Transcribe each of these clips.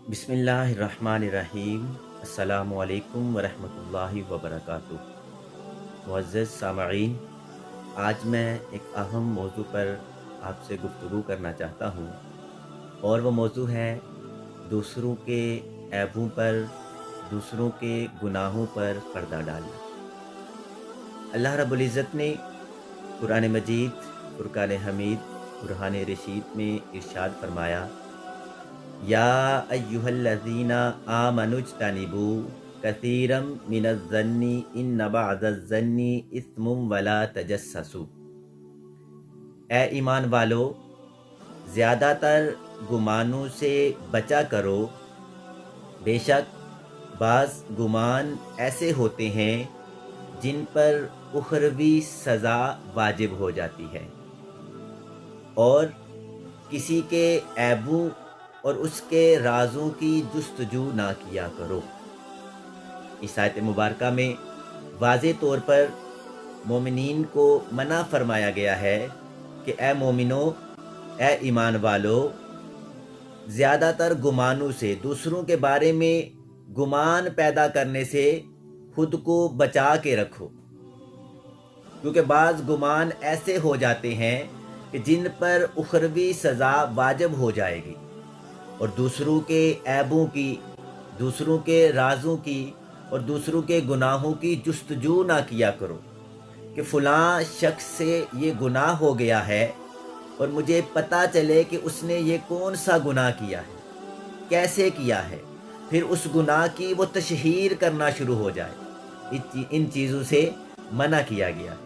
बिस्मिल्लाहिर्रहमानिर्रहीम। अस्सलामु अलैकुम वरहमतुल्लाहि वबरकातुह। मुअज़्ज़ज़ सामईन, आज मैं एक अहम मौजू पर आपसे गुफ्तगू करना चाहता हूँ, और वो मौजू है दूसरों के ऐबों पर, दूसरों के गुनाहों पर पर्दा डालना। अल्लाह रब्बुल इज़्ज़त ने कुरान मजीद, फुरकान हमीद, बुरहान रशीद में इरशाद फरमाया, या अय्युहल्लज़ीना आमनुज्तनिबू कसीरम मिनज़्ज़न्नि इन्न बअज़ज़न्नि इस्मुम वला तजस्ससू। ए ईमान वालो, ज़्यादातर गुमानों से बचा करो, बेशक बाज़ गुमान ऐसे होते हैं जिन पर उखरवी सज़ा वाजिब हो जाती है। और किसी के ऐबों और उसके राज़ों की जुस्तजू ना किया करो। इस आयत मुबारका में वाज़े तौर पर मोमिनीन को मना फरमाया गया है कि ए मोमिनो, ए ईमान वालो, ज़्यादातर गुमानों से, दूसरों के बारे में गुमान पैदा करने से खुद को बचा के रखो, क्योंकि बाज़ गुमान ऐसे हो जाते हैं कि जिन पर उखरवी सज़ा वाजिब हो जाएगी। और दूसरों के ऐबों की, दूसरों के राज़ों की और दूसरों के गुनाहों की जुस्तजू ना किया करो कि फ़लाँ शख्स से ये गुनाह हो गया है और मुझे पता चले कि उसने ये कौन सा गुनाह किया है, कैसे किया है, फिर उस गुनाह की वो तशहीर करना शुरू हो जाए। इन चीज़ों से मना किया गया।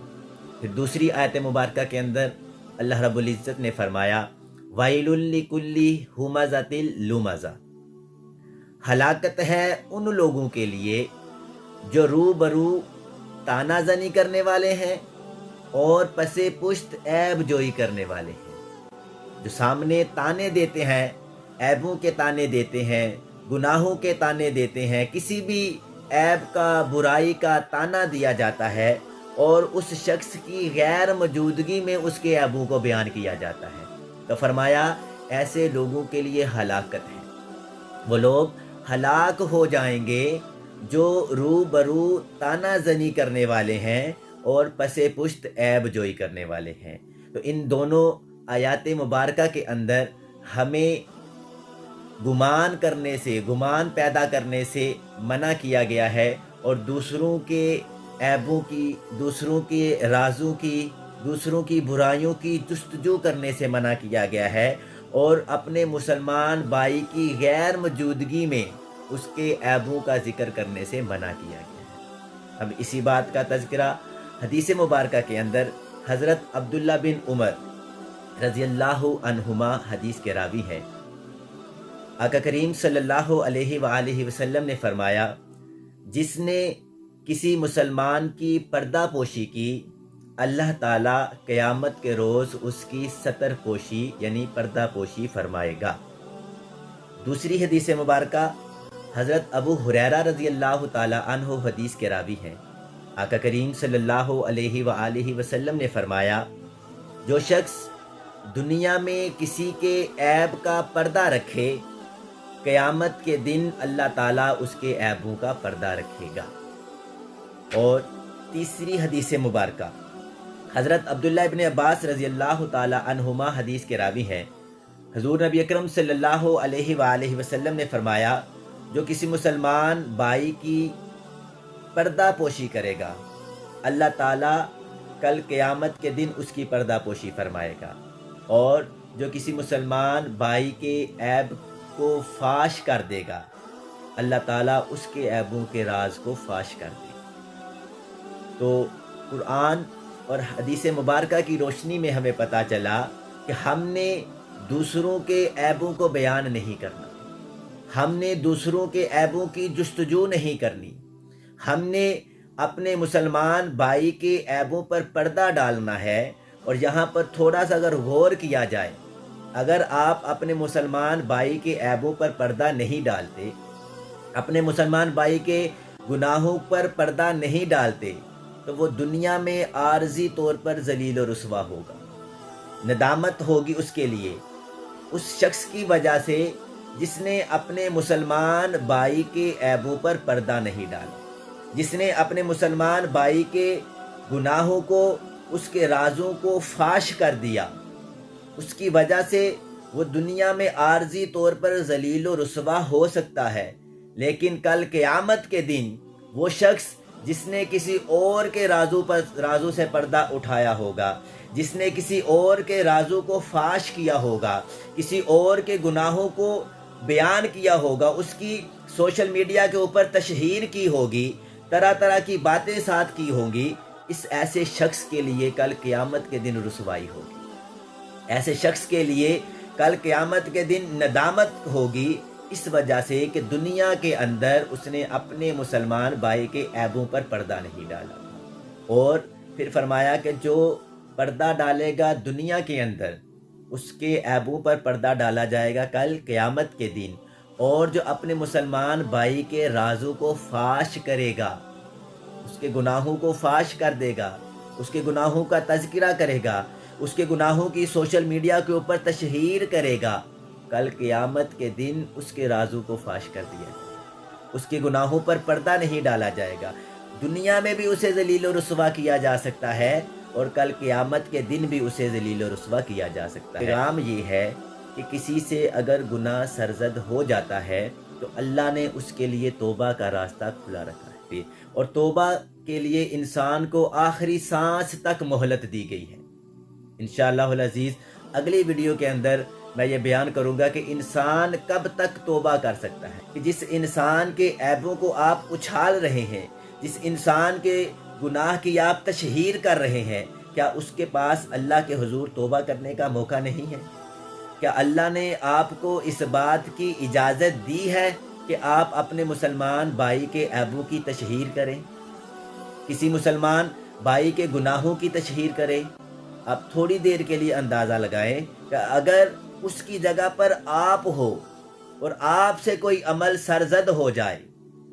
फिर दूसरी आयत मुबारका के अंदर अल्लाह रब्बुल इज़्ज़त ने फरमाया, वाइलुल लिकुल्ली हुमज़तिल लुमज़ा। हलाकत है उन लोगों के लिए जो रूबरू तानाज़नी करने वाले हैं और पसे पुश्त ऐब जोई करने वाले हैं। जो सामने ताने देते हैं, ऐबों के ताने देते हैं, गुनाहों के ताने देते हैं, किसी भी ऐब का, बुराई का ताना दिया जाता है और उस शख्स की गैर मौजूदगी में उसके ऐबों को बयान किया जाता है, तो फरमाया ऐसे लोगों के लिए हलाकत है। वो लोग हलाक हो जाएंगे जो रूबरू तानाज़नी करने वाले हैं और पसे पुश्त ऐब जोई करने वाले हैं। तो इन दोनों आयात मुबारका के अंदर हमें गुमान करने से, गुमान पैदा करने से मना किया गया है, और दूसरों के ऐबों की, दूसरों के राज़ों की, दूसरों की बुराइयों की जुस्तजू करने से मना किया गया है, और अपने मुसलमान भाई की गैर मौजूदगी में उसके ऐबों का ज़िक्र करने से मना किया गया है। हम इसी बात का तज़किरा हदीस मुबारका के अंदर हज़रत अब्दुल्ला बिन उमर रज़ियल्लाहु अन्हुमा हदीस के रावी हैं। आका करीम सल्लल्लाहु अलैहि वसल्लम ने फरमाया, जिसने किसी मुसलमान की पर्दा पोशी की, अल्लाह ताला क़यामत के रोज़ उसकी सतर पोशी यानी पर्दा पोशी फरमाएगा। दूसरी हदीस मुबारका हज़रत अबू हुरैरा रज़ियल्लाहु ताला अन्हु हदीस के रावी हैं। आका करीम सल्लल्लाहु अलैहि वसल्लम ने फरमाया, जो शख्स दुनिया में किसी के ऐब का पर्दा रखे, क़यामत के दिन अल्लाह ताला उसके ऐबों का पर्दा रखेगा। और तीसरी हदीस मुबारका हज़रत अब्दुल्ला इब्न अब्बास रज़ियल्लाहु ताला अन्हुमा हदीस के रावी हैं। हुज़ूर नबी अकरम सल्लल्लाहु अलैहि वसल्लम ने फरमाया, जो किसी मुसलमान भाई की पर्दा पोशी करेगा, अल्लाह ताला कल क़यामत के दिन उसकी पर्दा पोशी फरमाएगा। और जो किसी मुसलमान भाई के ऐब को फाश कर देगा, अल्लाह ताला उसके ऐबों के राज को फाश कर देगा। तो कुरान और हदीस मुबारका की रोशनी में हमें पता चला कि हमने दूसरों के ऐबों को बयान नहीं करना, हमने दूसरों के ऐबों की जुस्तजू नहीं करनी, हमने अपने मुसलमान भाई के ऐबों पर पर्दा डालना है। और यहाँ पर थोड़ा सा अगर गौर किया जाए, अगर आप अपने मुसलमान भाई के ऐबों पर पर्दा नहीं डालते, अपने मुसलमान भाई के गुनाहों पर पर्दा नहीं डालते, तो वो दुनिया में आर्जी तौर पर जलील और रुसवा होगा। नदामत होगी उसके लिए, उस शख्स की वजह से جس نے اپنے مسلمان بھائی کے عیبوں پر پردہ نہیں ڈالا، جس نے اپنے مسلمان بھائی کے گناہوں کو، اس کے رازوں کو فاش کر دیا، اس کی وجہ سے وہ دنیا میں عارضی طور پر ذلیل و رسوا ہو سکتا ہے، لیکن کل قیامت کے دن وہ شخص جس نے کسی اور کے رازوں سے پردہ اٹھایا ہوگا، جس نے کسی اور کے رازوں کو فاش کیا ہوگا، کسی اور کے گناہوں کو بیان کیا ہوگا، اس کی سوشل میڈیا کے اوپر تشہیر کی ہوگی، طرح طرح کی باتیں ساتھ کی ہوں گی، اس ایسے شخص کے لیے کل قیامت کے دن رسوائی ہوگی، ایسے شخص کے لیے کل قیامت کے دن ندامت ہوگی، اس وجہ سے کہ دنیا کے اندر اس نے اپنے مسلمان بھائی کے عیبوں پر پردہ نہیں ڈالا تھا۔ اور پھر فرمایا کہ جو پردہ ڈالے گا دنیا کے اندر، اس کے عیبوں پر پردہ ڈالا جائے گا کل قیامت کے دن، اور جو اپنے مسلمان بھائی کے رازوں کو فاش کرے گا، اس کے گناہوں کو فاش کر دے گا، اس کے گناہوں کا تذکرہ کرے گا، اس کے گناہوں کی سوشل میڈیا کے اوپر تشہیر کرے گا، کل قیامت کے دن اس کے رازوں کو فاش کر دیا جائے گا، اس کے گناہوں پر پردہ نہیں ڈالا جائے گا، دنیا میں بھی اسے ذلیل و رسوا کیا جا سکتا ہے، اور کل قیامت کے دن بھی اسے ذلیل و رسوا کیا جا سکتا ہے۔ پیغام یہ ہے کہ کسی سے اگر گناہ سرزد ہو جاتا ہے تو اللہ نے اس کے لیے توبہ کا راستہ کھلا رکھا ہے، اور توبہ کے لیے انسان کو آخری سانس تک مہلت دی گئی ہے۔ انشاءاللہ العزیز اگلی ویڈیو کے اندر میں یہ بیان کروں گا کہ انسان کب تک توبہ کر سکتا ہے، کہ جس انسان کے عیبوں کو آپ اچھال رہے ہیں، جس انسان کے گناہ کی آپ تشہیر کر رہے ہیں، کیا اس کے پاس اللہ کے حضور توبہ کرنے کا موقع نہیں ہے؟ کیا اللہ نے آپ کو اس بات کی اجازت دی ہے کہ آپ اپنے مسلمان بھائی کے عیبوں کی تشہیر کریں، کسی مسلمان بھائی کے گناہوں کی تشہیر کریں؟ آپ تھوڑی دیر کے لیے اندازہ لگائیں کہ اگر اس کی جگہ پر آپ ہو اور آپ سے کوئی عمل سرزد ہو جائے،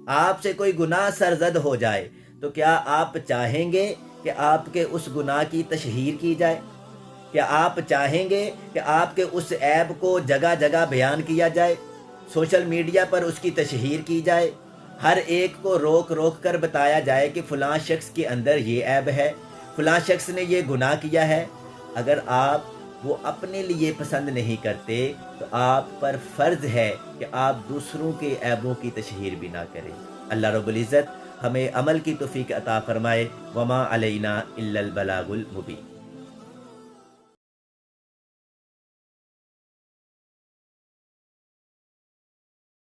آپ سے کوئی گناہ سرزد ہو جائے، تو کیا آپ چاہیں گے کہ آپ کے اس گناہ کی تشہیر کی جائے؟ کیا آپ چاہیں گے کہ آپ کے اس عیب کو جگہ جگہ بیان کیا جائے، سوشل میڈیا پر اس کی تشہیر کی جائے، ہر ایک کو روک روک کر بتایا جائے کہ فلاں شخص کے اندر یہ عیب ہے، فلاں شخص نے یہ گناہ کیا ہے؟ اگر آپ وہ اپنے لیے پسند نہیں کرتے تو آپ پر فرض ہے کہ آپ دوسروں کے عیبوں کی تشہیر بھی نہ کریں۔ اللہ رب العزت ہمیں عمل کی توفیق عطا فرمائے۔ وما علینا الا البلاغ المبین۔